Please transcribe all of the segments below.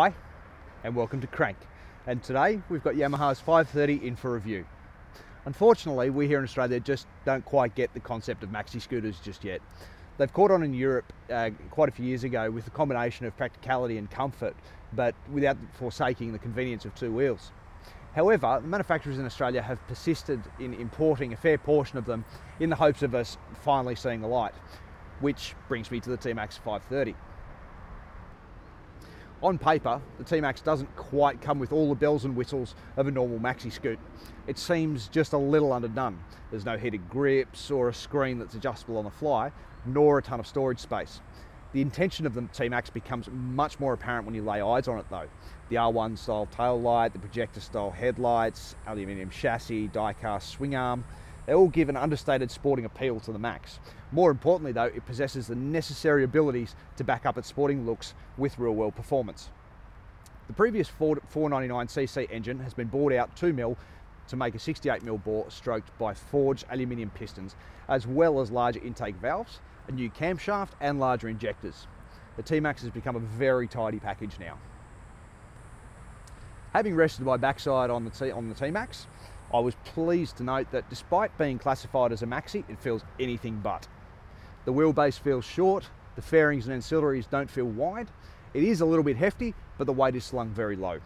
Hi, and welcome to Crank. And today we've got Yamaha's 530 in for review. Unfortunately, we here in Australia just don't quite get the concept of maxi scooters just yet. They've caught on in Europe quite a few years ago with a combination of practicality and comfort, but without forsaking the convenience of two wheels. However, the manufacturers in Australia have persisted in importing a fair portion of them in the hopes of us finally seeing the light, which brings me to the Tmax 530. On paper, the Tmax doesn't quite come with all the bells and whistles of a normal maxi scoot. It seems just a little underdone. There's no heated grips or a screen that's adjustable on the fly, nor a ton of storage space. The intention of the Tmax becomes much more apparent when you lay eyes on it though. The R1 style tail light, the projector style headlights, aluminium chassis, die-cast swing arm, they all give an understated sporting appeal to the Max. More importantly though, it possesses the necessary abilities to back up its sporting looks with real-world performance. The previous 499cc engine has been bored out 2mm to make a 68mm bore stroked by forged aluminium pistons, as well as larger intake valves, a new camshaft and larger injectors. The Tmax has become a very tidy package now. Having rested my backside on the Tmax, I was pleased to note that despite being classified as a maxi, it feels anything but. The wheelbase feels short, the fairings and ancillaries don't feel wide. It is a little bit hefty, but the weight is slung very low.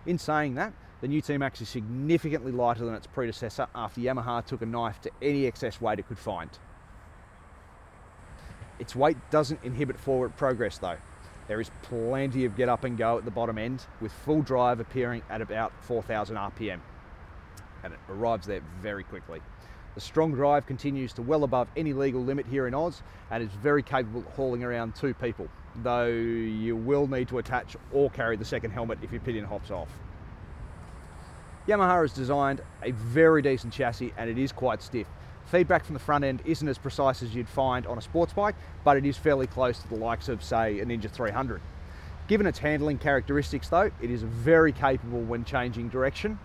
In saying that, the new Tmax is significantly lighter than its predecessor after Yamaha took a knife to any excess weight it could find. Its weight doesn't inhibit forward progress though. There is plenty of get up and go at the bottom end, with full drive appearing at about 4,000 RPM. And it arrives there very quickly. The strong drive continues to well above any legal limit here in Oz and is very capable of hauling around two people, though you will need to attach or carry the second helmet if your pinion hops off. Yamaha has designed a very decent chassis and it is quite stiff. Feedback from the front end isn't as precise as you'd find on a sports bike, but it is fairly close to the likes of, say, a Ninja 300. Given its handling characteristics though, it is very capable when changing direction,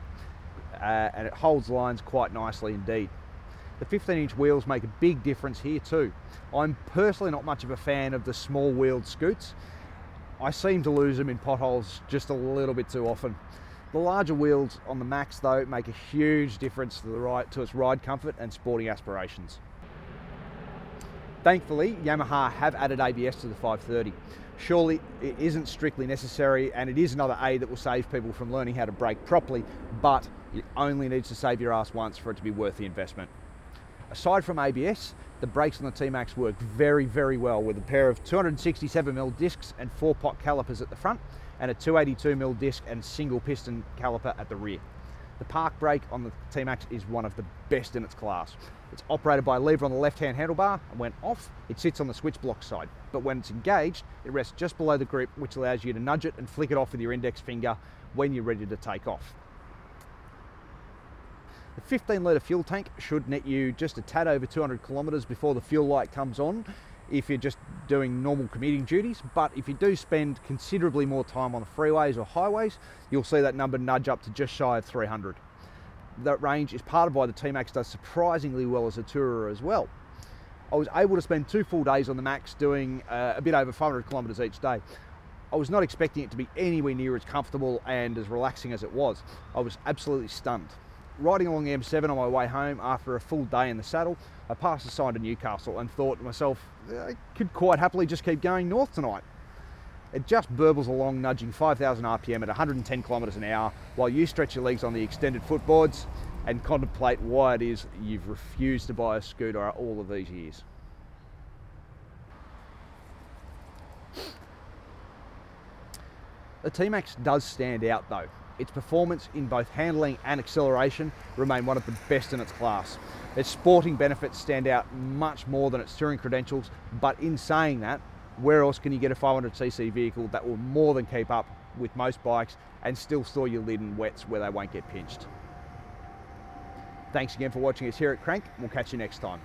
and it holds lines quite nicely indeed. The 15-inch wheels make a big difference here too. I'm personally not much of a fan of the small-wheeled scoots. I seem to lose them in potholes just a little bit too often. The larger wheels on the Max though make a huge difference to its ride comfort and sporting aspirations. Thankfully, Yamaha have added ABS to the 530. Surely it isn't strictly necessary and it is another aid that will save people from learning how to brake properly, but it only needs to save your ass once for it to be worth the investment. Aside from ABS, the brakes on the Tmax work very, very well with a pair of 267mm discs and 4-pot calipers at the front and a 282mm disc and single piston caliper at the rear. The park brake on the Tmax is one of the best in its class. It's operated by a lever on the left-hand handlebar, and when off, it sits on the switch block side. But when it's engaged, it rests just below the grip, which allows you to nudge it and flick it off with your index finger when you're ready to take off. The 15-litre fuel tank should net you just a tad over 200 kilometres before the fuel light comes on if you're just doing normal commuting duties, but if you do spend considerably more time on the freeways or highways, you'll see that number nudge up to just shy of 300. That range is part of why the Tmax does surprisingly well as a tourer as well. I was able to spend 2 full days on the Max doing a bit over 500 kilometres each day. I was not expecting it to be anywhere near as comfortable and as relaxing as it was. I was absolutely stunned. Riding along the M7 on my way home after a full day in the saddle, I passed a sign to Newcastle and thought to myself, I could quite happily just keep going north tonight. It just burbles along, nudging 5,000 RPM at 110 kilometres an hour while you stretch your legs on the extended footboards and contemplate why it is you've refused to buy a scooter all of these years. The Tmax does stand out though. Its performance in both handling and acceleration remain one of the best in its class. Its sporting benefits stand out much more than its touring credentials, but in saying that, where else can you get a 500cc vehicle that will more than keep up with most bikes and still store your lid in wets where they won't get pinched? Thanks again for watching us here at Crank. We'll catch you next time.